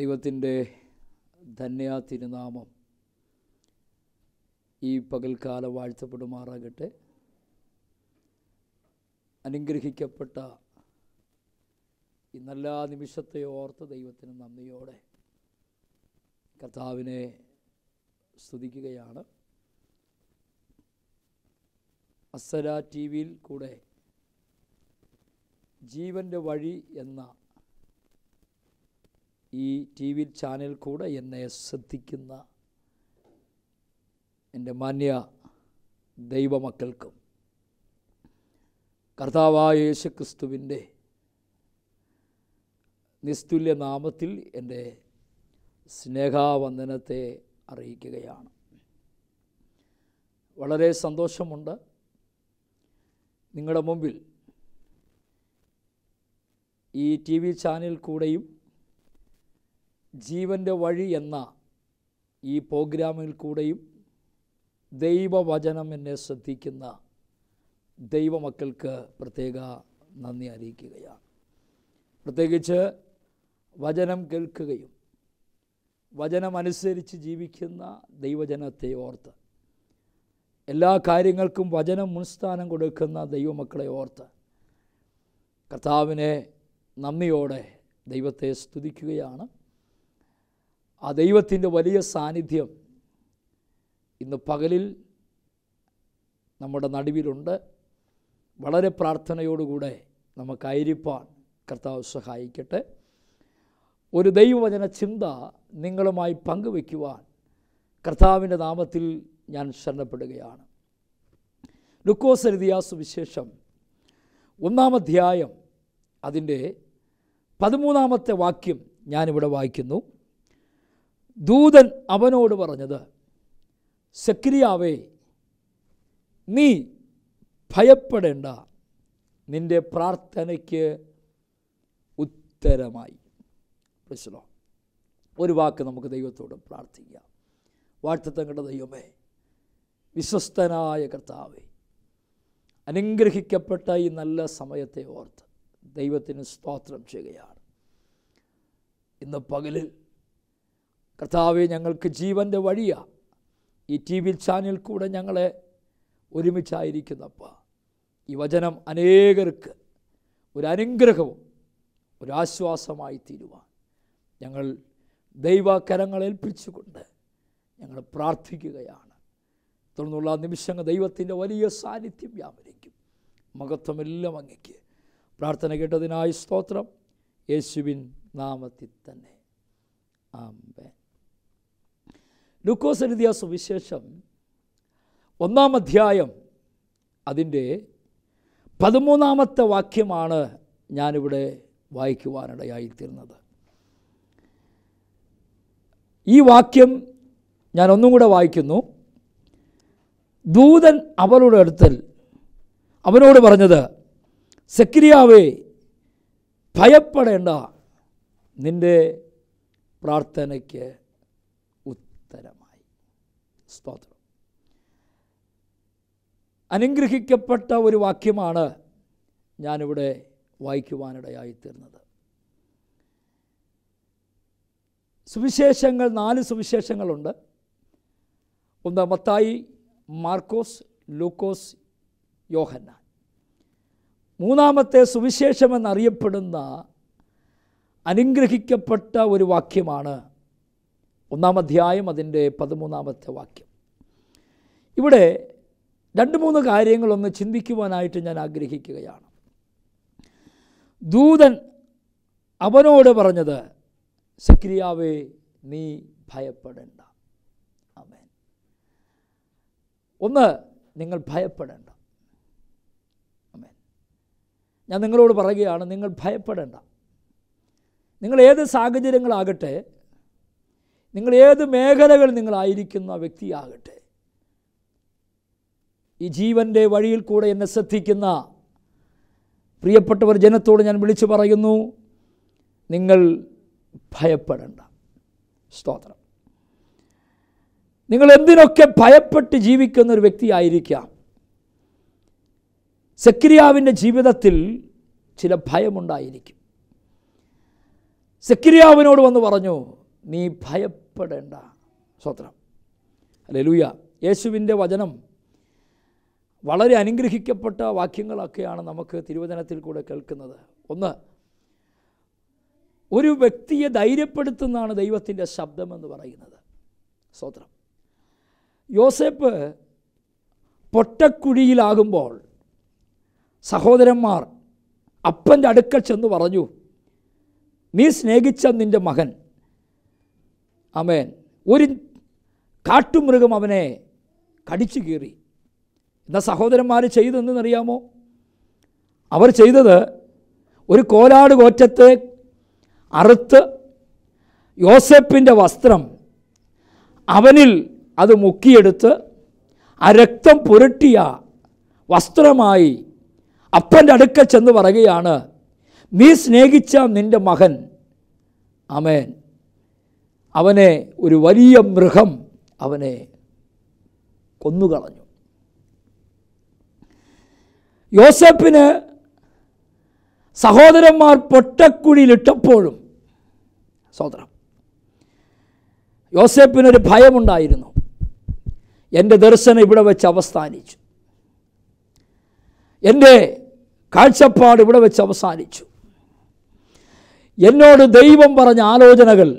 ദൈവത്തിൻ്റെ ധന്യ തിരുനാമം ഈ പകൽക്കാലം വാഴ്ത്തപ്പെടുമാറാകട്ടെ. അനുഗ്രഹിക്കപ്പെട്ട ഈ നല്ല നിമിഷത്തെ ഓർത്ത് ദൈവത്തിന് നന്ദിയോടെ കർത്താവിനെ സ്തുതിക്കുകയാണ്. അസര ടി വിയിൽ കൂടെ ജീവൻ്റെ വഴി എന്ന ഈ ടി വി ചാനൽ കൂടെ എന്നെ ശ്രദ്ധിക്കുന്ന എൻ്റെ മാന്യ ദൈവമക്കൾക്കും കർത്താവായ യേശുക്രിസ്തുവിൻ്റെ നിസ്തുല്യ നാമത്തിൽ എൻ്റെ സ്നേഹാവന്ദനത്തെ അറിയിക്കുകയാണ്. വളരെ സന്തോഷമുണ്ട് നിങ്ങളുടെ മുമ്പിൽ ഈ ടി വി ചാനൽ കൂടെയും ജീവൻ്റെ വഴി എന്ന ഈ പ്രോഗ്രാമിൽ കൂടെയും ദൈവവചനം എന്നെ ശ്രദ്ധിക്കുന്ന ദൈവമക്കൾക്ക് പ്രത്യേക നന്ദി അറിയിക്കുകയാണ്. പ്രത്യേകിച്ച് വചനം കേൾക്കുകയും വചനമനുസരിച്ച് ജീവിക്കുന്ന ദൈവജനത്തെ ഓർത്ത് എല്ലാ കാര്യങ്ങൾക്കും വചനം മുൻസ്ഥാനം കൊടുക്കുന്ന ദൈവമക്കളെ ഓർത്ത് കർത്താവിനെ നന്ദിയോടെ ദൈവത്തെ സ്തുതിക്കുകയാണ്. ആ ദൈവത്തിൻ്റെ വലിയ സാന്നിധ്യം ഇന്ന് പകലിൽ നമ്മുടെ നടുവിലുണ്ട്. വളരെ പ്രാർത്ഥനയോടുകൂടെ നമുക്കായിരിക്കാൻ കർത്താവ് സഹായിക്കട്ടെ. ഒരു ദൈവവചന ചിന്ത നിങ്ങളുമായി പങ്കുവയ്ക്കുവാൻ കർത്താവിൻ്റെ നാമത്തിൽ ഞാൻ ശരണപ്പെടുകയാണ്. ലൂക്കോസ് എഴുതിയ സുവിശേഷം 1-ാം അധ്യായം അതിൻ്റെ 13-ാമത്തെ വാക്യം ഞാനിവിടെ വായിക്കുന്നു. ദൂതൻ അവനോട് പറഞ്ഞത്, സെക്കരിയാവേ, നീ ഭയപ്പെടേണ്ട, നിൻ്റെ പ്രാർത്ഥനയ്ക്ക് ഉത്തരമായി. ഒരു വാക്ക് നമുക്ക് ദൈവത്തോട് പ്രാർത്ഥിക്കാം. വാഴ്ത്തത്തങ്ങളുടെ ദൈവമേ, വിശ്വസ്തനായ കർത്താവേ, അനുഗ്രഹിക്കപ്പെട്ട ഈ നല്ല സമയത്തെ ഓർത്ത് ദൈവത്തിന് സ്തോത്രം ചെയ്യുകയാണ്. ഇന്ന് പകലിൽ കർത്താവേ, ഞങ്ങൾക്ക് ജീവൻ്റെ വഴിയാണ് ഈ ടി വി ചാനൽ കൂടെ ഞങ്ങളെ ഒരുമിച്ചായിരിക്കുന്നപ്പ ഈ വചനം അനേകർക്ക് ഒരു അനുഗ്രഹവും ഒരാശ്വാസമായി തീരുവാൻ ഞങ്ങൾ ദൈവകരങ്ങൾ ഏൽപ്പിച്ചുകൊണ്ട് ഞങ്ങൾ പ്രാർത്ഥിക്കുകയാണ്. തുടർന്നുള്ള നിമിഷങ്ങൾ ദൈവത്തിൻ്റെ വലിയ സാന്നിധ്യം വ്യാപരിക്കും. മഹത്വമെല്ലാം അങ്ങയ്ക്ക്. പ്രാർത്ഥന കേട്ടതിനായി സ്തോത്രം. യേശുവിൻ നാമത്തിൽ തന്നെ ആമേൻ. ലൂക്കോസ് എഴുതിയ സുവിശേഷം 1-ാം അധ്യായം അതിൻ്റെ 13-ാമത്തെ വാക്യമാണ് ഞാനിവിടെ വായിക്കുവാനിടയായിത്തീർന്നത്. ഈ വാക്യം ഞാൻ ഒന്നും കൂടെ വായിക്കുന്നു. ദൂതൻ അവളുടെ അടുക്കൽ അവനോട് പറഞ്ഞത്, സെക്കരിയാവേ, ഭയപ്പെടേണ്ട, നിൻ്റെ പ്രാർത്ഥനയ്ക്ക് ഉത്തരമായി. സ്തോത്രം. അനുഗ്രഹിക്കപ്പെട്ട ഒരു വാക്യമാണ് ഞാനിവിടെ വായിക്കുവാനിടയായിത്തീർന്നത്. സുവിശേഷങ്ങൾ 4 സുവിശേഷങ്ങളുണ്ട്. ഒന്ന് മത്തായി, മാർക്കോസ്, ലൂക്കോസ്, യോഹന്നാൻ. 3-ാമത്തെ സുവിശേഷമെന്നറിയപ്പെടുന്ന അനുഗ്രഹിക്കപ്പെട്ട ഒരു വാക്യമാണ് 1-ാം അധ്യായം അതിൻ്റെ 13-ാമത്തെ വാക്യം. ഇവിടെ 2-3 കാര്യങ്ങളൊന്ന് ചിന്തിക്കുവാനായിട്ട് ഞാൻ ആഗ്രഹിക്കുകയാണ്. ദൂതൻ അവനോട് പറഞ്ഞത്, സെക്കരിയാവേ, നീ ഭയപ്പെടേണ്ട. ആമേൻ. ഒന്ന്, നിങ്ങൾ ഭയപ്പെടേണ്ട. ആമേൻ. ഞാൻ നിങ്ങളോട് പറയുകയാണ്, നിങ്ങൾ ഭയപ്പെടേണ്ട. നിങ്ങൾ ഏത് സാഹചര്യങ്ങളാകട്ടെ, നിങ്ങൾ ഏത് മേഖലകൾ നിങ്ങളായിരിക്കുന്ന വ്യക്തിയാകട്ടെ, ഈ ജീവൻ്റെ വഴിയിൽ കൂടെ എന്നെ ശ്രദ്ധിക്കുന്ന പ്രിയപ്പെട്ടവർ ജനത്തോട് ഞാൻ വിളിച്ചു പറയുന്നു, നിങ്ങൾ ഭയപ്പെടേണ്ട. സ്തോത്രം. നിങ്ങൾ എന്തിനൊക്കെ ഭയപ്പെട്ട് ജീവിക്കുന്ന ഒരു വ്യക്തിയായിരിക്കാം. സെക്കരിയാവിൻ്റെ ജീവിതത്തിൽ ചില ഭയമുണ്ടായിരിക്കും. സെക്കരിയാവിനോട് വന്ന് പറഞ്ഞു, നീ ഭയപ്പെടേണ്ട. സ്തോത്രം. ഹല്ലേലൂയ. യേശുവിൻ്റെ വചനം വളരെ അനുഗ്രഹിക്കപ്പെട്ട വാക്യങ്ങളൊക്കെയാണ് നമുക്ക് തിരുവചനത്തിൽ കൂടെ കേൾക്കുന്നത്. ഒന്ന്, ഒരു വ്യക്തിയെ ധൈര്യപ്പെടുത്തുന്നതാണ് ദൈവത്തിൻ്റെ ശബ്ദമെന്ന് പറയുന്നത്. സ്തോത്രം. യോസേപ്പ് പൊട്ടക്കുഴിയിലാകുമ്പോൾ സഹോദരന്മാർ അപ്പൻ്റെ അടുക്കൽ ചെന്ന് പറഞ്ഞു, നീ സ്നേഹിച്ച നിൻ്റെ മകൻ, ആമേൻ, ഒരു കാട്ടുമൃഗം അവനെ കടിച്ചു കീറി. എന്നാൽ സഹോദരന്മാർ ചെയ്തെന്നറിയാമോ? അവർ ചെയ്തത്, ഒരു കോലാട് കോറ്റത്തെ അറുത്ത് യോസേപ്പിൻ്റെ വസ്ത്രം അവനിൽ അത് മുക്കിയെടുത്ത് ആ രക്തം പുരട്ടിയ വസ്ത്രമായി അപ്പൻ്റെ അടുക്കൽ ചെന്ന് പറയുകയാണ്, നീ സ്നേഹിച്ച നിൻ്റെ മകൻ, ആമേൻ, അവനെ ഒരു വലിയ മൃഗം അവനെ കൊന്നുകളഞ്ഞു. യോസേപ്പിന് സഹോദരന്മാർ പൊട്ടക്കുഴിയിലിട്ടപ്പോഴും സഹോദരം യോസേപ്പിനൊരു ഭയമുണ്ടായിരുന്നു. എൻ്റെ ദർശനം ഇവിടെ വെച്ച് അവസാനിച്ചു, എൻ്റെ കാഴ്ചപ്പാട് ഇവിടെ വെച്ച് അവസാനിച്ചു, എന്നോട് ദൈവം പറഞ്ഞ ആലോചനകൾ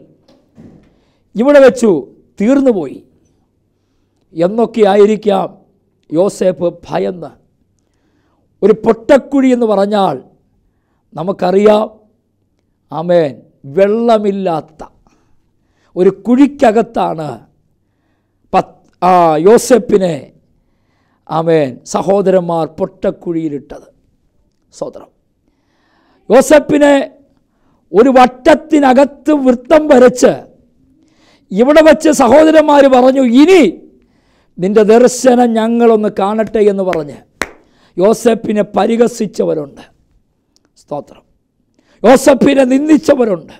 ഇവിടെ വെച്ചു തീർന്നുപോയി എന്നൊക്കെ ആയിരിക്കാം യോസേപ്പ് ഭയന്ന്. ഒരു പൊട്ടക്കുഴി എന്ന് പറഞ്ഞാൽ നമുക്കറിയാം, ആമേൻ, വെള്ളമില്ലാത്ത ഒരു കുഴിക്കകത്താണ് യോസേപ്പിനെ, ആമേൻ, സഹോദരന്മാർ പൊട്ടക്കുഴിയിലിട്ടത്. സഹോദരം, യോസേപ്പിനെ ഒരു വട്ടത്തിനകത്ത് വൃത്തം വരച്ച് ഇവിടെ വച്ച് സഹോദരന്മാർ പറഞ്ഞു, ഇനി നിൻ്റെ ദർശനം ഞങ്ങളൊന്ന് കാണട്ടെ എന്ന് പറഞ്ഞ് യോസേപ്പിനെ പരിഹസിച്ചവരുണ്ട്. സ്തോത്രം. യോസേപ്പിനെ നിന്ദിച്ചവരുണ്ട്.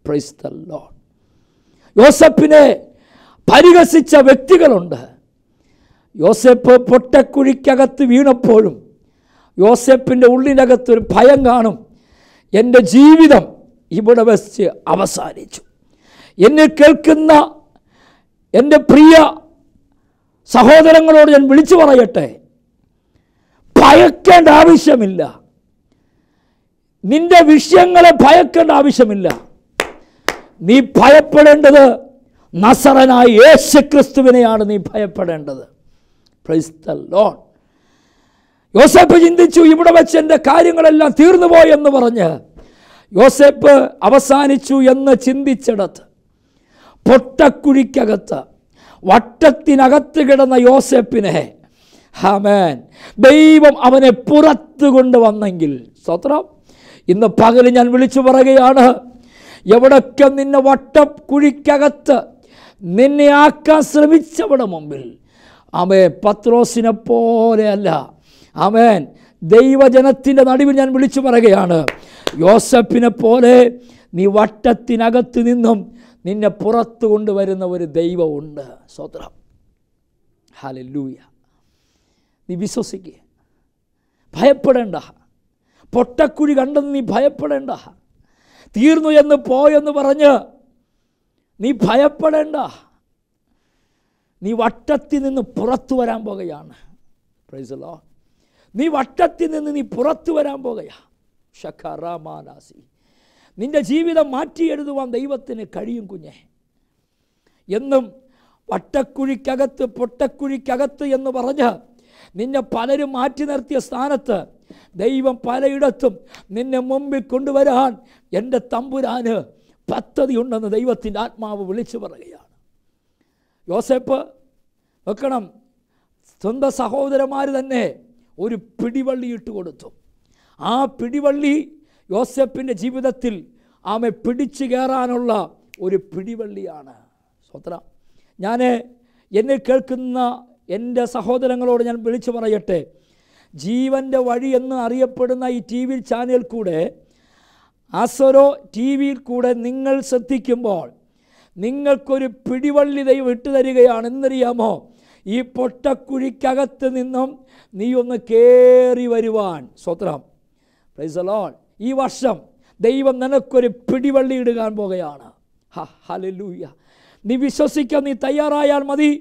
Praise the Lord. യോസേപ്പിനെ പരിഹസിച്ച വ്യക്തികളുണ്ട്. യോസേപ്പ് പൊട്ടക്കുഴിക്കകത്ത് വീണപ്പോഴും യോസേപ്പിൻ്റെ ഉള്ളിനകത്തൊരു ഭയം കാണും, എൻ്റെ ജീവിതം ഇവിടെ വെച്ച് അവസാനിച്ചു. എന്നെ കേൾക്കുന്ന എൻ്റെ പ്രിയ സഹോദരങ്ങളോട് ഞാൻ വിളിച്ചു പറയട്ടെ, ഭയക്കേണ്ട ആവശ്യമില്ല. നിന്റെ വിഷയങ്ങളെ ഭയക്കേണ്ട ആവശ്യമില്ല. നീ ഭയപ്പെടേണ്ടത് നസറനായ യേശുക്രിസ്തുവിനെയാണ് നീ ഭയപ്പെടേണ്ടത്. Praise the Lord. യോസേപ്പ് ചിന്തിച്ചു, ഇവിടെ വെച്ച് എൻ്റെ കാര്യങ്ങളെല്ലാം തീർന്നുപോയി എന്ന് പറഞ്ഞ് യോസേപ്പ് അവസാനിച്ചു എന്ന് ചിന്തിച്ചിടത്ത് പൊട്ടക്കുഴിക്കകത്ത് വട്ടത്തിനകത്ത് കിടന്ന യോസേപ്പിനെ, ആമേൻ, ദൈവം അവനെ പുറത്തു കൊണ്ടുവന്നെങ്കിൽ, സ്തോത്രം, ഇന്ന് പകൽ ഞാൻ വിളിച്ചു പറയുകയാണ്, എവിടൊക്കെ നിന്നെ വട്ടക്കുഴിക്കകത്ത് നിന്നെ ആക്കാൻ ശ്രമിച്ചവിടെ മുമ്പിൽ, ആമേൻ, പത്രോസിനെ പോലെയല്ല, ആമേൻ, ദൈവജനത്തിൻ്റെ നടുവിൽ ഞാൻ വിളിച്ചു പറയുകയാണ്, യോസേപ്പിനെ പോലെ നീ വട്ടത്തിനകത്ത് നിന്നും നിന്നെ പുറത്തു കൊണ്ടുവരുന്ന ഒരു ദൈവമുണ്ട്. സ്തോത്രം. ഹല്ലേലൂയ. നീ വിശ്വസിക്കുക, ഭയപ്പെടേണ്ട. പൊട്ടക്കുഴി കണ്ടെന്ന് നീ ഭയപ്പെടേണ്ട. തീർന്നു എന്ന് പോയെന്ന് പറഞ്ഞ് നീ ഭയപ്പെടേണ്ട. നീ വട്ടത്തിൽ നിന്ന് പുറത്തു വരാൻ പോകുകയാണ്. Price the Lord. നീ വട്ടത്തിൽ നിന്ന് നീ പുറത്തു വരാൻ പോകുകയാണ്. ഷഖറാമാനാസി. നിന്റെ ജീവിതം മാറ്റി എഴുതുവാൻ ദൈവത്തിന് കഴിയും കുഞ്ഞെ. എന്നും വട്ടക്കുഴിക്കകത്ത് പൊട്ടക്കുഴിക്കകത്ത് എന്ന് പറഞ്ഞ് നിന്നെ പലരും മാറ്റി നിർത്തിയ സ്ഥാനത്ത് ദൈവം പലയിടത്തും നിന്നെ മുമ്പിൽ കൊണ്ടുവരാൻ എൻ്റെ തമ്പുരാന് പദ്ധതിയുണ്ടെന്ന് ദൈവത്തിൻ്റെ ആത്മാവ് വിളിച്ചു പറയുകയാണ്. യോസേപ്പ് വെക്കണം, സ്വന്തം സഹോദരന്മാർ തന്നെ ഒരു പിടിവള്ളി ഇട്ട് കൊടുത്തു. ആ പിടിവള്ളി യോസേപ്പിൻ്റെ ജീവിതത്തിൽ ആമെ പിടിച്ചു കയറാനുള്ള ഒരു പിടിവള്ളിയാണ്. സ്വത്രം. ഞാൻ എന്നെ കേൾക്കുന്ന എൻ്റെ സഹോദരങ്ങളോട് ഞാൻ വിളിച്ചു പറയട്ടെ, ജീവൻ്റെ വഴി എന്ന് അറിയപ്പെടുന്ന ഈ ടി വി ചാനൽ കൂടെ, ആസറോ ടി വിയിൽ കൂടെ നിങ്ങൾ ശ്രദ്ധിക്കുമ്പോൾ നിങ്ങൾക്കൊരു പിടിവള്ളി ദൈവം ഇട്ടു തരികയാണ്. എന്നറിയാമോ? ഈ പൊട്ടക്കുഴിക്കകത്ത് നിന്നും നീ ഒന്ന് കയറി വരുവാൻ. സ്വത്രം. Price the Lord. ഈ വർഷം ദൈവം നിനക്കൊരു പിടിവള്ളി ഇടുകാൻ പോകുകയാണ്. ഹല്ലേലൂയ. നീ വിശ്വസിക്കാൻ നീ തയ്യാറായാൽ മതി.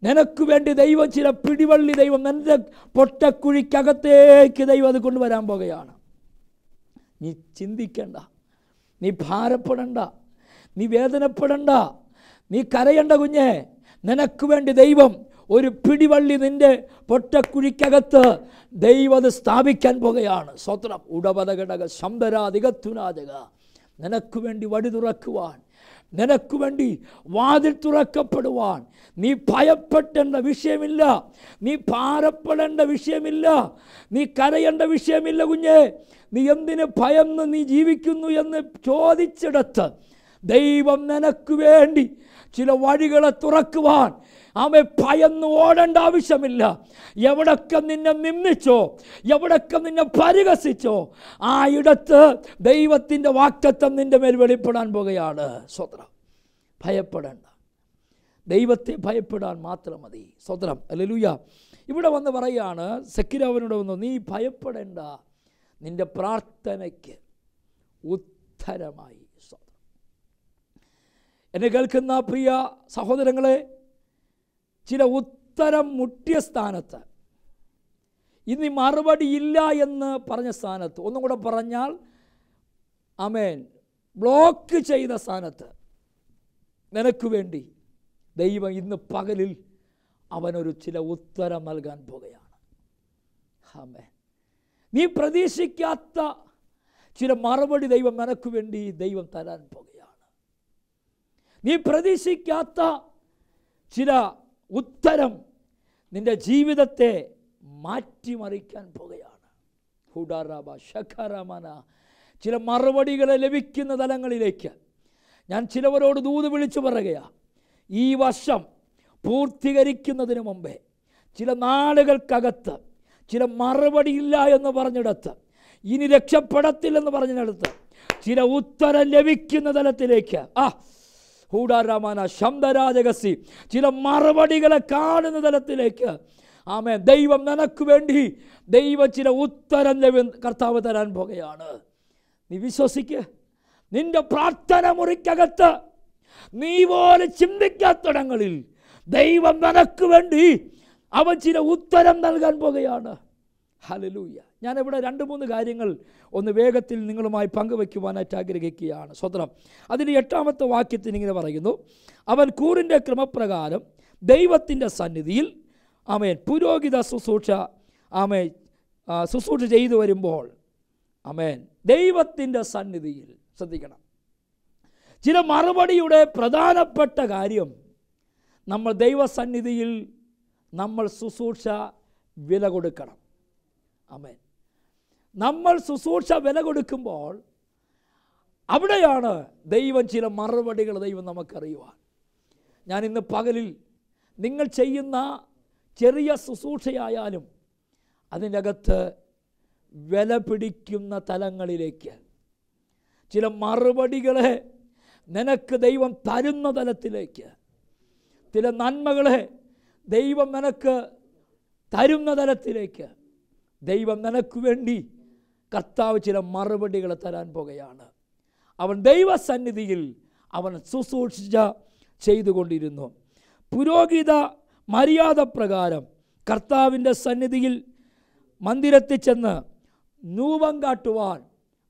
നിനക്ക് വേണ്ടി ദൈവം ചില പിടിവള്ളി ദൈവം നിൻ്റെ പൊട്ടക്കുഴിക്കകത്തേക്ക് ദൈവം അത് കൊണ്ടുവരാൻ പോകുകയാണ്. നീ ചിന്തിക്കണ്ട, നീ ഭാരപ്പെടണ്ട, നീ വേദനപ്പെടണ്ട, നീ കരയണ്ട കുഞ്ഞേ. നിനക്ക് വേണ്ടി ദൈവം ഒരു പിടിവള്ളി നിൻ്റെ പൊട്ടക്കുഴിക്കകത്ത് ദൈവം അത് സ്ഥാപിക്കാൻ പോകുകയാണ്. സ്വത്രം ഉടപതഘടക ശബ്ദരാധികത്തുനാജക. നിനക്ക് വേണ്ടി വഴി തുറക്കുവാൻ, നിനക്ക് വേണ്ടി വാതിൽ തുറക്കപ്പെടുവാൻ നീ ഭയപ്പെടേണ്ട വിഷയമില്ല, നീ ഭാരപ്പെടേണ്ട വിഷയമില്ല, നീ കരയേണ്ട വിഷയമില്ല കുഞ്ഞേ. നീ എന്തിന് ഭയന്ന് നീ ജീവിക്കുന്നു എന്ന് ചോദിച്ചിടത്ത് ദൈവം നിനക്ക് വേണ്ടി ചില വഴികളെ തുറക്കുവാൻ അവൻ ഭയന്ന് ഓടേണ്ട ആവശ്യമില്ല. എവിടൊക്കെ നിന്നെ നിന്ദിച്ചോ, എവിടൊക്കെ നിന്നെ പരിഹസിച്ചോ, ആ ഇടത്ത് ദൈവത്തിൻ്റെ വാഗ്ദത്തം നിൻ്റെ മേൽ വെളിപ്പെടാൻ പോകുകയാണ്. സ്വത്രം. ഭയപ്പെടേണ്ട, ദൈവത്തെ ഭയപ്പെടാൻ മാത്രം മതി. സ്വത്രം. ഹല്ലേലൂയ. ഇവിടെ വന്ന് പറയുകയാണ്, സെക്കിരാവിനോട് വന്നു, നീ ഭയപ്പെടേണ്ട, നിൻ്റെ പ്രാർത്ഥനയ്ക്ക് ഉത്തരമായി. സ്വത്രം. എന്നെ കേൾക്കുന്ന പ്രിയ സഹോദരങ്ങളെ, ചില ഉത്തരം മുട്ടിയ സ്ഥാനത്ത്, ഇനി മറുപടി ഇല്ല എന്ന് പറഞ്ഞ സ്ഥാനത്ത്, ഒന്നും കൂടെ പറഞ്ഞാൽ ആമേൻ, ബ്ലോക്ക് ചെയ്ത സ്ഥാനത്ത് നിനക്ക് വേണ്ടി ദൈവം ഇന്ന് പകലിൽ അവനൊരു ചില ഉത്തരം നൽകാൻ പോകുകയാണ്. ആമേൻ. നീ പ്രതീക്ഷിക്കാത്ത ചില മറുപടി ദൈവം നിനക്ക് വേണ്ടി ദൈവം തരാൻ പോകുകയാണ്. നീ പ്രതീക്ഷിക്കാത്ത ചില ഉത്തരം നിൻ്റെ ജീവിതത്തെ മാറ്റിമറിക്കാൻ പോകുകയാണ്. ഹുഡാറാബ ശഖറമന. ചില മറുപടികളെ ലഭിക്കുന്ന തലങ്ങളിലേക്ക് ഞാൻ ചിലവരോട് ദൂത് വിളിച്ചു പറയുകയാണ്. ഈ വർഷം പൂർത്തീകരിക്കുന്നതിന് മുമ്പേ ചില നാളുകൾക്കകത്ത് ചില മറുപടിയില്ല എന്ന് പറഞ്ഞിടത്ത്, ഇനി രക്ഷപ്പെടത്തില്ലെന്ന് പറഞ്ഞിടത്ത് ചില ഉത്തരം ലഭിക്കുന്ന തലത്തിലേക്ക് ഹൂഡാരാമാന ശബ്ദരാജകസി ചില മറുപടികളെ കാണുന്ന തലത്തിലേക്ക് ആമേൻ ദൈവം നിനക്ക് വേണ്ടി ദൈവം ചില ഉത്തരം കർത്താവ് തരാൻ പോകുകയാണ്. നീ വിശ്വസിക്കുക. നിന്റെ പ്രാർത്ഥന മുറിക്കകത്ത് നീ പോലെ ചിന്തിക്കാത്തിടങ്ങളിൽ ദൈവം നിനക്ക് വേണ്ടി അവൻ ചില ഉത്തരം നൽകാൻ പോകുകയാണ്. ഹല്ലേലൂയ. ഞാനിവിടെ 2-3 കാര്യങ്ങൾ ഒന്ന് വേഗത്തിൽ നിങ്ങളുമായി പങ്കുവയ്ക്കുവാനായിട്ട് ആഗ്രഹിക്കുകയാണ്. സ്വത്രം. അതിന് 8-ാമത്തെ വാക്യത്തിന് ഇങ്ങനെ പറയുന്നു, അവൻ കൂറിൻ്റെ ക്രമപ്രകാരം ദൈവത്തിൻ്റെ സന്നിധിയിൽ ആമേൻ പുരോഹിത ശുശ്രൂഷ ചെയ്തു വരുമ്പോൾ ആമേൻ ദൈവത്തിൻ്റെ സന്നിധിയിൽ. ശ്രദ്ധിക്കണം, ചില മറുപടിയുടെ പ്രധാനപ്പെട്ട കാര്യം, നമ്മൾ ദൈവസന്നിധിയിൽ നമ്മൾ ശുശ്രൂഷ വില കൊടുക്കണം. ആമേൻ. നമ്മൾ ശുശ്രൂഷ വില കൊടുക്കുമ്പോൾ അവിടെയാണ് ദൈവം ചില മറുപടികൾ ദൈവം നമുക്കറിയുവാൻ. ഞാൻ ഇന്ന് പകലിൽ നിങ്ങൾ ചെയ്യുന്ന ചെറിയ ശുശ്രൂഷയായാലും അതിൻ്റെ അകത്ത് വില പിടിക്കുന്ന തലങ്ങളിലേക്ക് ചില മറുപടികളെ നിനക്ക് ദൈവം തരുന്ന തലത്തിലേക്ക്, ചില നന്മകളെ ദൈവം നിനക്ക് തരുന്ന തലത്തിലേക്ക് ദൈവം നിനക്ക് വേണ്ടി കർത്താവ് ചില മറുപടികൾ തരാൻ പോകുകയാണ്. അവൻ ദൈവസന്നിധിയിൽ അവൻ ശുശ്രൂഷ ചെയ്തുകൊണ്ടിരുന്നു. പുരോഹിത മര്യാദ പ്രകാരം കർത്താവിൻ്റെ സന്നിധിയിൽ മന്ദിരത്തിൽ ചെന്ന് ധൂപം കാട്ടുവാൻ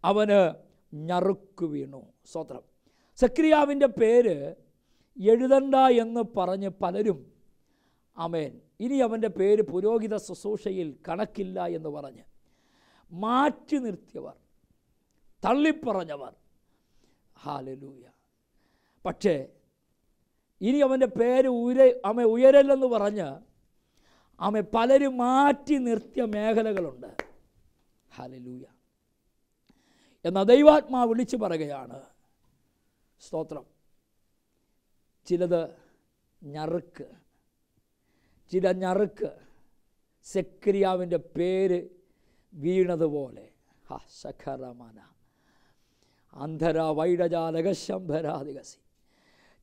അവന് ഞറുക്കു വീണു. സ്തോത്രം. സെക്രിയാവിൻ്റെ പേര് എഴുതണ്ട എന്ന് പറഞ്ഞ് പലരും ആമേൻ ഇനി അവൻ്റെ പേര് പുരോഹിത ശുശ്രൂഷയിൽ കണക്കില്ല എന്ന് പറഞ്ഞ് മാറ്റി നിർത്തിയവർ, തള്ളിപ്പറഞ്ഞവർ. ഹല്ലേലൂയ. പക്ഷേ ഇനി അവൻ്റെ പേര് ഉയരല്ലെന്ന് പറഞ്ഞ് പലരും മാറ്റി നിർത്തിയ മേഖലകളുണ്ട്. ഹല്ലേലൂയ. എന്നാൽ ദൈവാത്മാവ് വിളിച്ചു പറയുകയാണ്, സ്തോത്രം, ചിലത് ഞറുക്ക്, ചില ഞറുക്ക് സെക്രിയാവിൻ്റെ പേര് വീണതുപോലെ ശഖറമന അന്ധര വൈഡജാലകശംഭരാധികസി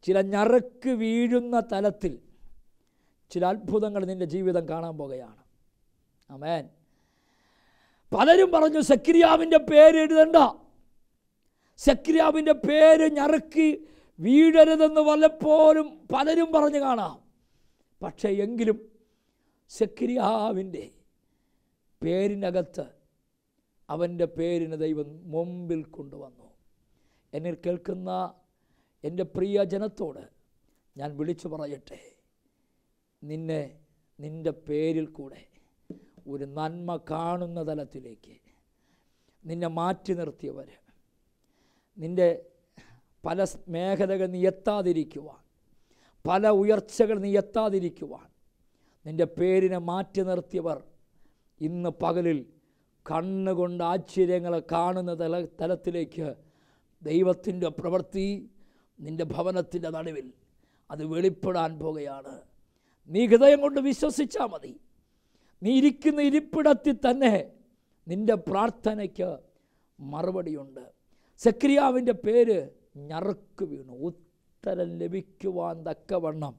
ചില ഞറുക്ക് വീഴുന്ന തലത്തിൽ ചില അത്ഭുതങ്ങൾ നിൻ്റെ ജീവിതം കാണാൻ പോകുകയാണ്. ആമേൻ. പലരും പറഞ്ഞു സെക്രിയാവിൻ്റെ പേര് എഴുതണ്ട, സെക്രിയാവിൻ്റെ പേര് ഞറുക്കി വീഴരുതെന്ന് വല്ലപ്പോഴും പലരും പറഞ്ഞു കാണാം. പക്ഷേ എങ്കിലും സെക്രിയാവിൻ്റെ പേരിനകത്ത് അവൻ്റെ പേരിന് ദൈവം മുമ്പിൽ കൊണ്ടുവന്നു. എന്നെ കേൾക്കുന്ന എൻ്റെ പ്രിയ ജനത്തോട് ഞാൻ വിളിച്ചു പറയട്ടെ, നിൻ്റെ പേരിൽ കൂടെ ഒരു നന്മ കാണുന്ന തലത്തിലേക്ക് നിന്നെ മാറ്റി നിർത്തിയവർ, നിൻ്റെ പല മേഖലകൾ നീ എത്താതിരിക്കുവാൻ, പല ഉയർച്ചകൾ നീ എത്താതിരിക്കുവാൻ നിൻ്റെ പേരിനെ മാറ്റി നിർത്തിയവർ ഇന്ന് പകലിൽ കണ്ണുകൊണ്ട് ആശ്ചര്യങ്ങളെ കാണുന്ന തലത്തിലേക്ക് ദൈവത്തിൻ്റെ പ്രവൃത്തി നിൻ്റെ ഭവനത്തിൻ്റെ നടുവിൽ അത് വെളിപ്പെടാൻ പോകുകയാണ്. നീ ഹൃദയം കൊണ്ട് വിശ്വസിച്ചാൽ മതി. നീ ഇരിക്കുന്ന ഇരിപ്പിടത്തിൽ തന്നെ നിൻ്റെ പ്രാർത്ഥനയ്ക്ക് മറുപടിയുണ്ട്. സെക്രിയാവിൻ്റെ പേര് ഞറുക്ക് വീണു. ഉത്തരം ലഭിക്കുവാൻ തക്കവണ്ണം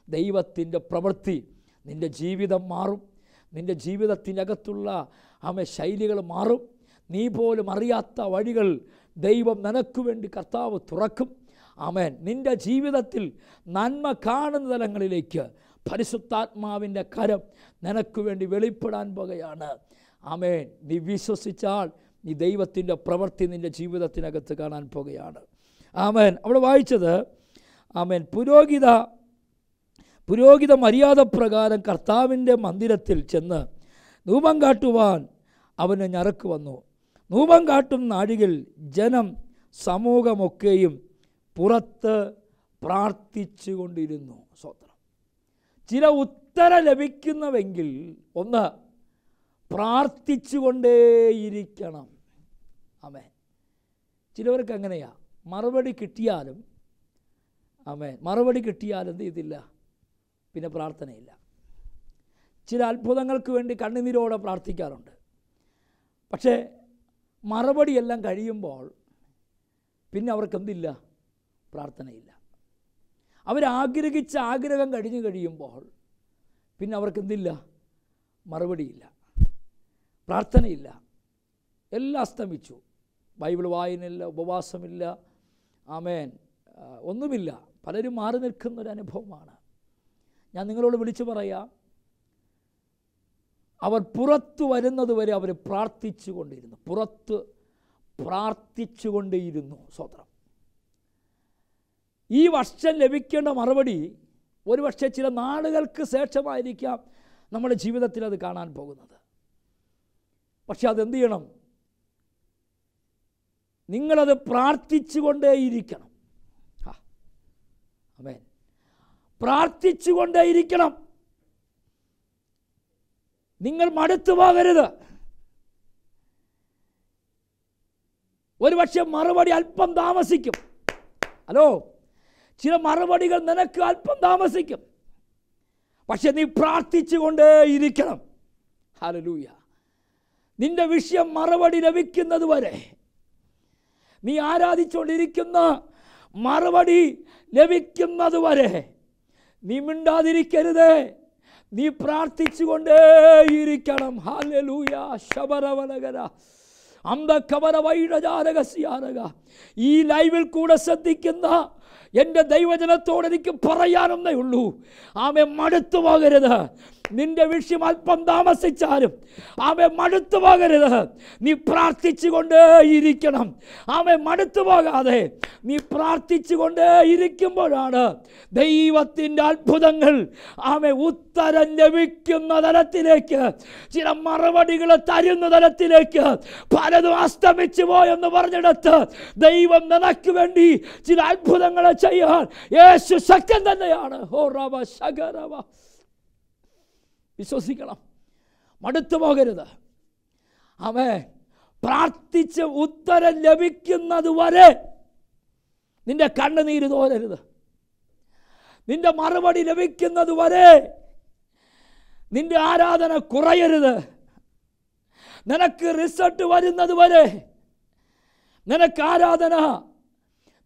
ദൈവത്തിൻ്റെ പ്രവൃത്തി, നിൻ്റെ ജീവിതം മാറും. നിൻ്റെ ജീവിതത്തിനകത്തുള്ള ശൈലികൾ മാറും. നീ പോലും അറിയാത്ത വഴികൾ ദൈവം നിനക്ക് വേണ്ടി കർത്താവ് തുറക്കും. ആമേൻ. നിൻ്റെ ജീവിതത്തിൽ നന്മ കാണുന്ന തലങ്ങളിലേക്ക് പരിശുദ്ധാത്മാവിൻ്റെ കരം നിനക്ക് വേണ്ടി വെളിപ്പെടാൻ പോകുകയാണ്. ആമേൻ. നീ വിശ്വസിച്ചാൽ നീ ദൈവത്തിൻ്റെ പ്രവൃത്തി നിൻ്റെ ജീവിതത്തിനകത്ത് കാണാൻ പോകുകയാണ്. ആമേൻ. അവിടെ വായിച്ചത്, ആമേൻ, പുരോഹിത മര്യാദ പ്രകാരം കർത്താവിൻ്റെ മന്ദിരത്തിൽ ചെന്ന് ധൂപം കാട്ടുവാൻ അവന് ഞറുക്ക് വന്നു. ധൂപം കാട്ടും നാഴികയിൽ ജനം സമൂഹമൊക്കെയും പുറത്ത് പ്രാർത്ഥിച്ചു കൊണ്ടിരുന്നു. സ്തോത്രം. ചില ഉത്തരം ലഭിക്കുന്നുവെങ്കിൽ ഒന്ന് പ്രാർത്ഥിച്ചു കൊണ്ടേയിരിക്കണം. ആമേൻ. ചിലവർക്ക് അങ്ങനെയാ, മറുപടി കിട്ടിയാലും എന്ത് ചെയ്തില്ല, പിന്നെ പ്രാർത്ഥനയില്ല. ചില അത്ഭുതങ്ങൾക്ക് വേണ്ടി കണ്ണുനീരോടെ പ്രാർത്ഥിക്കാറുണ്ട്. പക്ഷേ മറുപടിയെല്ലാം കഴിയുമ്പോൾ പിന്നെ അവർക്കെന്തില്ല, പ്രാർത്ഥനയില്ല. അവരാഗ്രഹിച്ച ആഗ്രഹം കഴിഞ്ഞു കഴിയുമ്പോൾ പിന്നെ അവർക്കെന്തില്ല, മറുപടിയില്ല, പ്രാർത്ഥനയില്ല. എല്ലാം അസ്തമിച്ചു. ബൈബിൾ വായനയില്ല, ഉപവാസമില്ല, ആമേൻ, ഒന്നുമില്ല. പലരും മാറി നിൽക്കുന്നൊരനുഭവമാണ്. ഞാൻ നിങ്ങളോട് വിളിച്ചു പറയാം, അവർ പുറത്തു വരുന്നത് വരെ അവർ പ്രാർത്ഥിച്ചു കൊണ്ടിരുന്നു. പുറത്ത് പ്രാർത്ഥിച്ചു കൊണ്ടേയിരുന്നു. സ്തോത്രം. ഈ വർഷം ലഭിക്കേണ്ട മറുപടി ഒരുപക്ഷെ ചില നാളുകൾക്ക് ശേഷമായിരിക്കാം നമ്മുടെ ജീവിതത്തിൽ അത് കാണാൻ പോകുന്നത്. പക്ഷെ അതെന്ത് ചെയ്യണം? നിങ്ങളത് പ്രാർത്ഥിച്ചു കൊണ്ടേയിരിക്കണം. ആമേൻ. പ്രാർത്ഥിച്ചു കൊണ്ടേയിരിക്കണം. നിങ്ങൾ മടുത്തു പോകരുത്. ഒരുപക്ഷെ മറുപടി അല്പം താമസിക്കും. ഹലോ, ചില മറുപടികൾ നിനക്ക് അല്പം താമസിക്കും. പക്ഷെ നീ പ്രാർത്ഥിച്ചു കൊണ്ടേയിരിക്കണം. ഹല്ലേലൂയ. നിന്റെ വിഷയം മറുപടി ലഭിക്കുന്നത് വരെ, നീ ആരാധിച്ചുകൊണ്ടിരിക്കുന്ന മറുപടി ലഭിക്കുന്നത് വരെ നീ മിണ്ടാതിരിക്കരുത്. നീ പ്രാർത്ഥിച്ചു കൊണ്ടേയിരിക്കണം. ഹല്ലേലൂയ. ശബരവലകര അന്തകവര വൈഡജാരകസ്യാരക. ഈ ലൈവിൽ കൂടെ ശ്രദ്ധിക്കുന്ന എൻ്റെ ദൈവജനത്തോട് എനിക്ക് പറയാനൊന്നേ ഉള്ളൂ. ആമേ, മടുത്തു പോകരുത്. നിന്റെ വിഷയം അല്പം താമസിച്ചാലും ആമേ മടുത്തു പോകരുത്. നീ പ്രാർത്ഥിച്ചു കൊണ്ടേയിരിക്കണം. ആമേ, മടുത്തു പോകാതെ നീ പ്രാർത്ഥിച്ചു കൊണ്ടേയിരിക്കുമ്പോഴാണ് ദൈവത്തിൻ്റെ അത്ഭുതങ്ങൾ ആമേ ഉത്തരം ലഭിക്കുന്ന തലത്തിലേക്ക്, ചില മറുപടികൾ തരുന്ന തലത്തിലേക്ക്. പലതും അസ്തമിച്ചു പോയെന്ന് പറഞ്ഞിടത്ത് ദൈവം നിനക്ക് വേണ്ടി ചില അത്ഭുതങ്ങൾ ചെയ്യാൻ യേശു ശക്തൻ തന്നെയാണ്. ഓ റവ ശകരവ. വിശ്വസിക്കണം. മടുത്തു പോകരുത്. ആമേൻ. പ്രാർത്ഥിച്ച് ഉത്തരം ലഭിക്കുന്നത് വരെ നിന്റെ കണ്ണുനീര് തോരരുത്. നിന്റെ മറുപടി ലഭിക്കുന്നത് വരെ നിന്റെ ആരാധന കുറയരുത്. നിനക്ക് റിസൾട്ട് വരുന്നത് വരെ നിനക്ക് ആരാധന,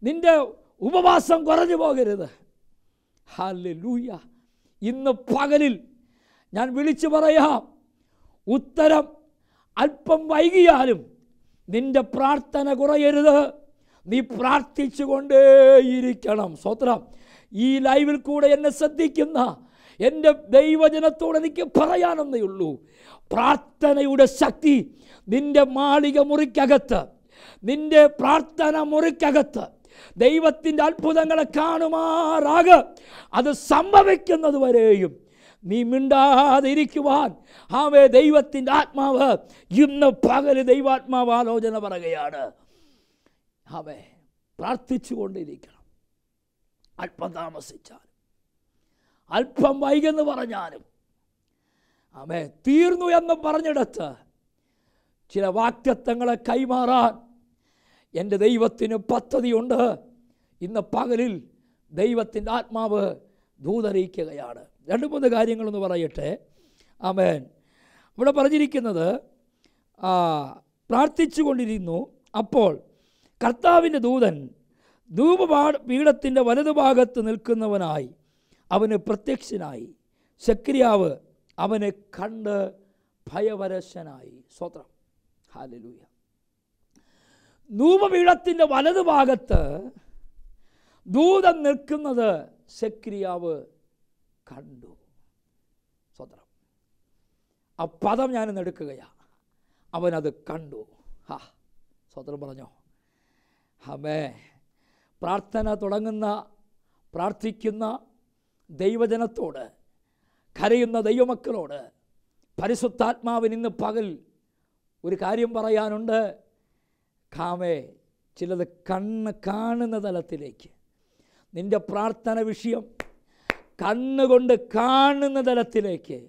നിന്റെ ഉപവാസം കുറഞ്ഞു പോകരുത്. ഹല്ലേലൂയ. ഇന്ന് പകലിൽ ഞാൻ വിളിച്ചു പറയാം, ഉത്തരം അല്പം വൈകിയാലും നിന്റെ പ്രാർത്ഥന കുറയരുത്. നീ പ്രാർത്ഥിച്ചു കൊണ്ടേയിരിക്കണം. സ്തോത്രം. ഈ ലൈവിൽ കൂടെ എന്നെ ശ്രദ്ധിക്കുന്ന എൻ്റെ ദൈവജനത്തോട് എനിക്ക് പറയാനെന്നേ ഉള്ളൂ, പ്രാർത്ഥനയുടെ ശക്തി നിൻ്റെ മാളിക മുറിക്കകത്ത്, നിൻ്റെ പ്രാർത്ഥന മുറിക്കകത്ത് ദൈവത്തിൻ്റെ അത്ഭുതങ്ങളെ കാണുമാറാക. അത് സംഭവിക്കുന്നത് വരെയും നീ മിണ്ടാതിരിക്കുവാൻ ദൈവത്തിൻ്റെ ആത്മാവ് ഇന്ന് പകല് ദൈവാത്മാവ് ആലോചന പറയുകയാണ്. പ്രാർത്ഥിച്ചു കൊണ്ടിരിക്കണം. അല്പം താമസിച്ചാലും അല്പം വൈകെന്ന് പറഞ്ഞാലും തീർന്നു എന്ന് പറഞ്ഞിടത്ത് ചില വാക്തത്വങ്ങളെ കൈമാറാൻ എൻ്റെ ദൈവത്തിന് പദ്ധതിയുണ്ട്. ഇന്ന് പകലിൽ ദൈവത്തിൻ്റെ ആത്മാവ് ദൂതറിയിക്കുകയാണ്. 2-3 കാര്യങ്ങളെന്ന് പറയട്ടെ. ആമേൻ. ഇവിടെ പറഞ്ഞിരിക്കുന്നത് പ്രാർത്ഥിച്ചു കൊണ്ടിരുന്നു. അപ്പോൾ കർത്താവിൻ്റെ ദൂതൻ ധൂപപീഠത്തിൻ്റെ വലതുഭാഗത്ത് നിൽക്കുന്നവനായി അവന് പ്രത്യക്ഷനായി. സെക്കരിയാവ് അവനെ കണ്ട് ഭയപരവശനായി. സ്തോത്രം. ഹല്ലേലൂയ. ധൂപപീഠത്തിൻ്റെ വലതുഭാഗത്ത് ദൂതൻ നിൽക്കുന്നത് സെക്കരിയാവ് കണ്ടു. സ്തോത്രം. ആ പദം ഞാനിന്ന് എടുക്കുകയാണ്. അവനത് കണ്ടു. സ്തോത്രം പറഞ്ഞോ. പ്രാർത്ഥന തുടങ്ങുന്ന, പ്രാർത്ഥിക്കുന്ന ദൈവജനത്തോട്, കരയുന്ന ദൈവമക്കളോട് പരിശുദ്ധാത്മാവിന് ഇന്ന് പകൽ ഒരു കാര്യം പറയാനുണ്ട്. ചിലത് കാണുന്ന തലത്തിലേക്ക്, നിൻ്റെ പ്രാർത്ഥന വിഷയം കണ്ണുകൊണ്ട് കാണുന്ന തലത്തിലേക്ക്,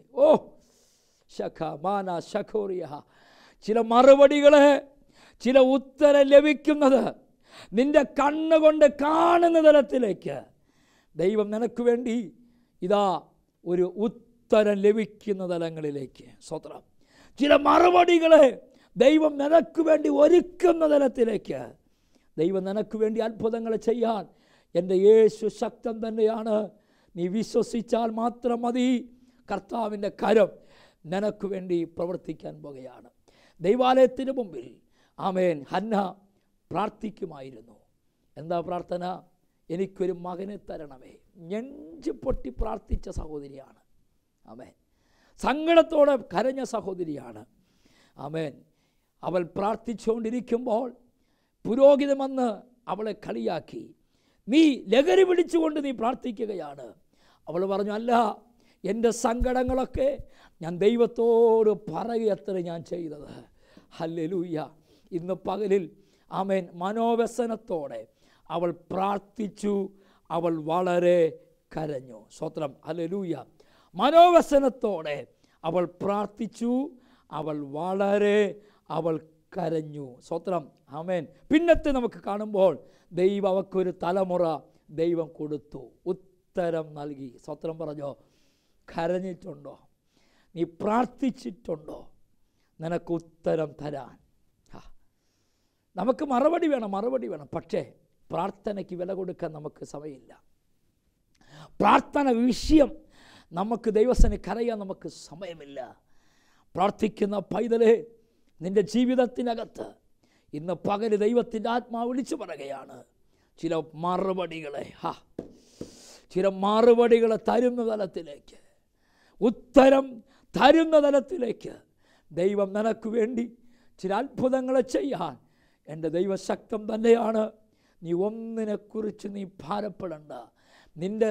ചില മറുപടികള്, ചില ഉത്തരം ലഭിക്കുന്നത് നിൻ്റെ കണ്ണുകൊണ്ട് കാണുന്ന തലത്തിലേക്ക് ദൈവം നിനക്ക് വേണ്ടി ഇതാ ഒരു ഉത്തരം ലഭിക്കുന്ന തലങ്ങളിലേക്ക്. സ്തോത്രം. ചില മറുപടികളെ ദൈവം നിനക്ക് വേണ്ടി ഒരുക്കുന്ന തലത്തിലേക്ക് ദൈവം നിനക്ക് വേണ്ടി അത്ഭുതങ്ങൾ ചെയ്യാൻ എൻ്റെ യേശു ശക്തൻ തന്നെയാണ്. നീ വിശ്വസിച്ചാൽ മാത്രം മതി. കർത്താവിൻ്റെ കരം നിനക്ക് വേണ്ടി പ്രവർത്തിക്കാൻ പോകുകയാണ്. ദൈവാലയത്തിന് മുമ്പിൽ ഹന്ന പ്രാർത്ഥിക്കുമായിരുന്നു. എന്താ പ്രാർത്ഥന? എനിക്കൊരു മകനെ തരണമേ. നെഞ്ച് പൊട്ടി പ്രാർത്ഥിച്ച സഹോദരിയാണ്. സങ്കടത്തോടെ കരഞ്ഞ സഹോദരിയാണ്. അവൾ പ്രാർത്ഥിച്ചുകൊണ്ടിരിക്കുമ്പോൾ പുരോഹിതൻ വന്ന് അവളെ കളിയാക്കി. നീ ലഹരി പിടിച്ചുകൊണ്ട് നീ പ്രാർത്ഥിക്കുകയാണ്. അവൾ പറഞ്ഞു, അല്ല, എൻ്റെ സങ്കടങ്ങളൊക്കെ ഞാൻ ദൈവത്തോട് പറയുകയത്ര ഞാൻ ചെയ്തത്. ഹല്ലേലൂയ. ഇന്ന് പകലിൽ മനോവ്യസനത്തോടെ അവൾ പ്രാർത്ഥിച്ചു. അവൾ വളരെ കരഞ്ഞു. സ്തോത്രം. ഹല്ലേലൂയ. മനോവ്യസനത്തോടെ അവൾ പ്രാർത്ഥിച്ചു. അവൾ കരഞ്ഞു. സ്തോത്രം. പിന്നത്തെ നമുക്ക് കാണുമ്പോൾ ദൈവം അവൾക്കൊരു തലമുറ ദൈവം കൊടുത്തു, ഉത്തരം നൽകി. സ്തോത്രം പറഞ്ഞോ. കരഞ്ഞിട്ടുണ്ടോ? നീ പ്രാർത്ഥിച്ചിട്ടുണ്ടോ? നിനക്ക് ഉത്തരം തരാൻ നമുക്ക് മറുപടി വേണം. പക്ഷേ പ്രാർത്ഥനയ്ക്ക് വില കൊടുക്കാൻ നമുക്ക് സമയമില്ല. പ്രാർത്ഥന വിഷയം നമുക്ക് ദൈവസനെ കരയാൻ നമുക്ക് സമയമില്ല. പ്രാർത്ഥിക്കുന്ന പൈതലേ, നിൻ്റെ ജീവിതത്തിനകത്ത് ഇന്ന് പകല് ദൈവത്തിൻ്റെ ആത്മാവ് വിളിച്ചു പറയുകയാണ്. ചില മറുപടികളെ തരുന്ന തലത്തിലേക്ക്, ഉത്തരം തരുന്ന തലത്തിലേക്ക് ദൈവം നിനക്ക് വേണ്ടി ചില അത്ഭുതങ്ങളെ ചെയ്യാൻ എൻ്റെ ദൈവശക്തം തന്നെയാണ്. നീ ഒന്നിനെക്കുറിച്ച് നീ ഭാരപ്പെടണ്ട. നിൻ്റെ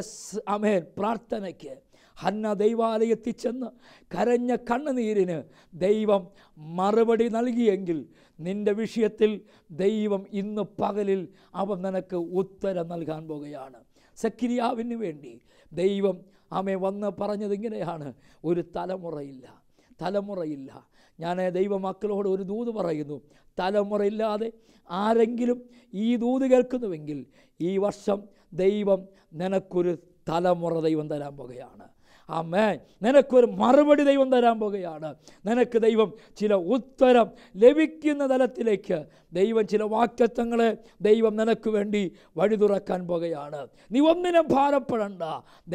പ്രാർത്ഥനയ്ക്ക് ഹന്ന ദൈവാലയത്തിൽ ചെന്ന് കരഞ്ഞ കണ്ണുനീരിന് ദൈവം മറുപടി നൽകിയെങ്കിൽ നിൻ്റെ വിഷയത്തിൽ ദൈവം ഇന്ന് പകലിൽ അവൻ നിനക്ക് ഉത്തരം നൽകാൻ പോകുകയാണ്. സെക്കരിയാവിന് വേണ്ടി ദൈവം വന്ന് പറഞ്ഞത് ഇങ്ങനെയാണ്, ഒരു തലമുറയില്ല. ഞാൻ ദൈവമക്കളോട് ഒരു ദൂത് പറയുന്നു. തലമുറയില്ലാതെ ആരെങ്കിലും ഈ ദൂത് കേൾക്കുന്നുവെങ്കിൽ ഈ വർഷം ദൈവം നിനക്കൊരു തലമുറ ദൈവം തരാൻ പോകുകയാണ്. നിനക്കൊരു മറുപടി ദൈവം തരാൻ പോകുകയാണ്. നിനക്ക് ദൈവം ചില ഉത്തരം ലഭിക്കുന്ന തലത്തിലേക്ക് ദൈവം ചില വാഗ്ദത്തങ്ങളെ ദൈവം നിനക്ക് വേണ്ടി വഴി തുറക്കാൻ പോകുകയാണ്. നീ ഒന്നിനും ഭാരപ്പെടണ്ട.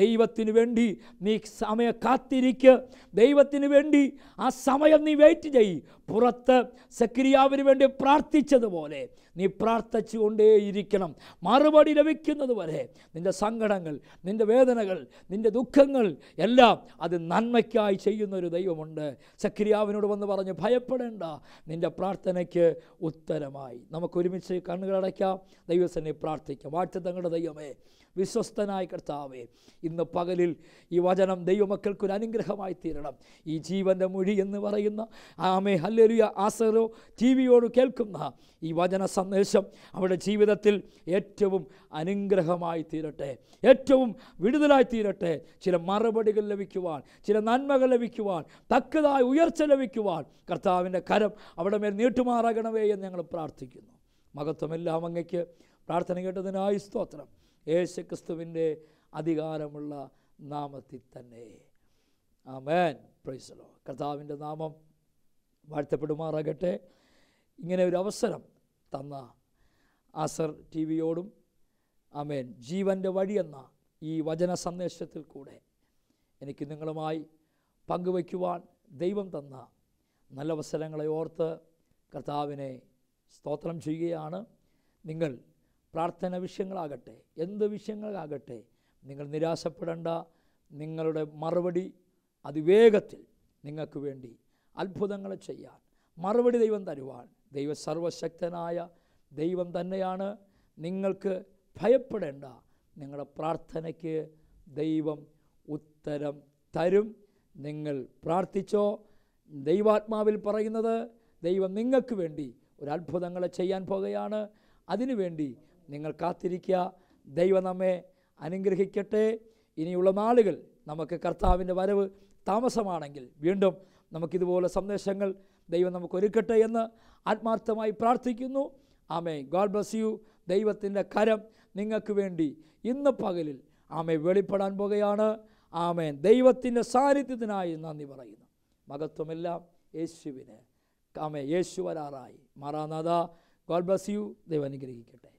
ദൈവത്തിന് വേണ്ടി നീ സമയം കാത്തിരിക്കുക. ദൈവത്തിന് വേണ്ടി ആ സമയം നീ വെയിറ്റ് ചെയ്യ്. പുറത്ത് സെക്കരിയാവിന് വേണ്ടി പ്രാർത്ഥിച്ചതുപോലെ നീ പ്രാർത്ഥിച്ചു കൊണ്ടേയിരിക്കണം. മറുപടി ലഭിക്കുന്നത് വരെ നിൻ്റെ സങ്കടങ്ങൾ, നിൻ്റെ വേദനകൾ, നിൻ്റെ ദുഃഖങ്ങൾ എല്ലാം അത് നന്മയ്ക്കായി ചെയ്യുന്നൊരു ദൈവമുണ്ട്. സെക്കരിയാവിനോട് വന്ന് പറഞ്ഞു, ഭയപ്പെടേണ്ട, നിൻ്റെ പ്രാർത്ഥനയ്ക്ക് ഉത്തരമായി. നമുക്കൊരുമിച്ച് കണ്ണുകളടയ്ക്കാം, ദൈവസന്നെ പ്രാർത്ഥിക്കാം. വാഴ്ത്തങ്ങളുടെ ദൈവമേ, വിശ്വസ്തനായ കർത്താവേ, ഇന്ന് പകലിൽ ഈ വചനം ദൈവമക്കൾക്കൊരു അനുഗ്രഹമായി തീരണം. ഈ ജീവൻ്റെ മൊഴി എന്ന് പറയുന്ന ആമേ ഹല്ലേലൂയ ആസറോ ടിവിയോട് കേൾക്കുന്ന ഈ വചന സന്ദേശം അവരുടെ ജീവിതത്തിൽ ഏറ്റവും അനുഗ്രഹമായി തീരട്ടെ, ഏറ്റവും വിടുതലായി തീരട്ടെ. ചില മറുപടികൾ ലഭിക്കുവാൻ, ചില നന്മകൾ ലഭിക്കുവാൻ, തക്കതായ ഉയർച്ച ലഭിക്കുവാൻ കർത്താവിൻ്റെ കരം അവിടെ മേൽ നീട്ടുമാറാകണമേ എന്ന് ഞങ്ങൾ പ്രാർത്ഥിക്കുന്നു. മഹത്വമെല്ലാം അങ്ങയ്ക്ക്. പ്രാർത്ഥന കേട്ടതിനായി സ്തോത്രം. യേശു ക്രിസ്തുവിൻ്റെ അധികാരമുള്ള നാമത്തിൽ തന്നെ. ആമേൻ. Praise the Lord. കർത്താവിൻ്റെ നാമം വാഴ്ത്തപ്പെടുമാറാകട്ടെ. ഇങ്ങനെ ഒരു അവസരം തന്ന ആസർ ടിവിയോടും ആമേൻ ജീവൻ്റെ വഴി എന്ന ഈ വചന സന്ദേശത്തിൽ കൂടെ എനിക്ക് നിങ്ങളുമായി പങ്കുവയ്ക്കുവാൻ ദൈവം തന്ന നല്ല അവസരങ്ങളെ ഓർത്ത് കർത്താവിനെ സ്തോത്രം ചെയ്യുകയാണ്. നിങ്ങൾ പ്രാർത്ഥന വിഷയങ്ങളാകട്ടെ, എന്ത് വിഷയങ്ങളാകട്ടെ, നിങ്ങൾ നിരാശപ്പെടേണ്ട. നിങ്ങളുടെ മറുപടി അതിവേഗത്തിൽ നിങ്ങൾക്ക് വേണ്ടി അത്ഭുതങ്ങൾ ചെയ്യാൻ മറുപടി ദൈവം തരുവാൻ ദൈവ സർവശക്തനായ ദൈവം തന്നെയാണ്. നിങ്ങൾക്ക് ഭയപ്പെടേണ്ട. നിങ്ങളുടെ പ്രാർത്ഥനയ്ക്ക് ദൈവം ഉത്തരം തരും. നിങ്ങൾ പ്രാർത്ഥിച്ചോ. ദൈവാത്മാവിൽ പറയുന്നത് ദൈവം നിങ്ങൾക്ക് വേണ്ടി ഒരു അത്ഭുതങ്ങൾ ചെയ്യാൻ പോകുകയാണ്. അതിനുവേണ്ടി നിങ്ങൾ കാത്തിരിക്കുക. ദൈവം നമ്മെ അനുഗ്രഹിക്കട്ടെ. ഇനിയുള്ള നാളുകൾ നമുക്ക് കർത്താവിൻ്റെ വരവ് താമസമാണെങ്കിൽ വീണ്ടും നമുക്കിതുപോലെ സന്ദേശങ്ങൾ ദൈവം നമുക്ക് ഒരുക്കട്ടെ എന്ന് ആത്മാർത്ഥമായി പ്രാർത്ഥിക്കുന്നു. ആമേൻ. God bless you. ദൈവത്തിൻ്റെ കരം നിങ്ങൾക്ക് വേണ്ടി ഇന്ന് പകലിൽ ആമേൻ വെളിപ്പെടാൻ പോകുകയാണ്. ആമേൻ. ദൈവത്തിൻ്റെ സാന്നിധ്യത്തിനായി നന്ദി പറയുന്നു. മഹത്വമെല്ലാം യേശുവിന്. ആമേൻ. യേശു വരാറായി. മാറാനാഥ. God bless you. ദൈവം അനുഗ്രഹിക്കട്ടെ.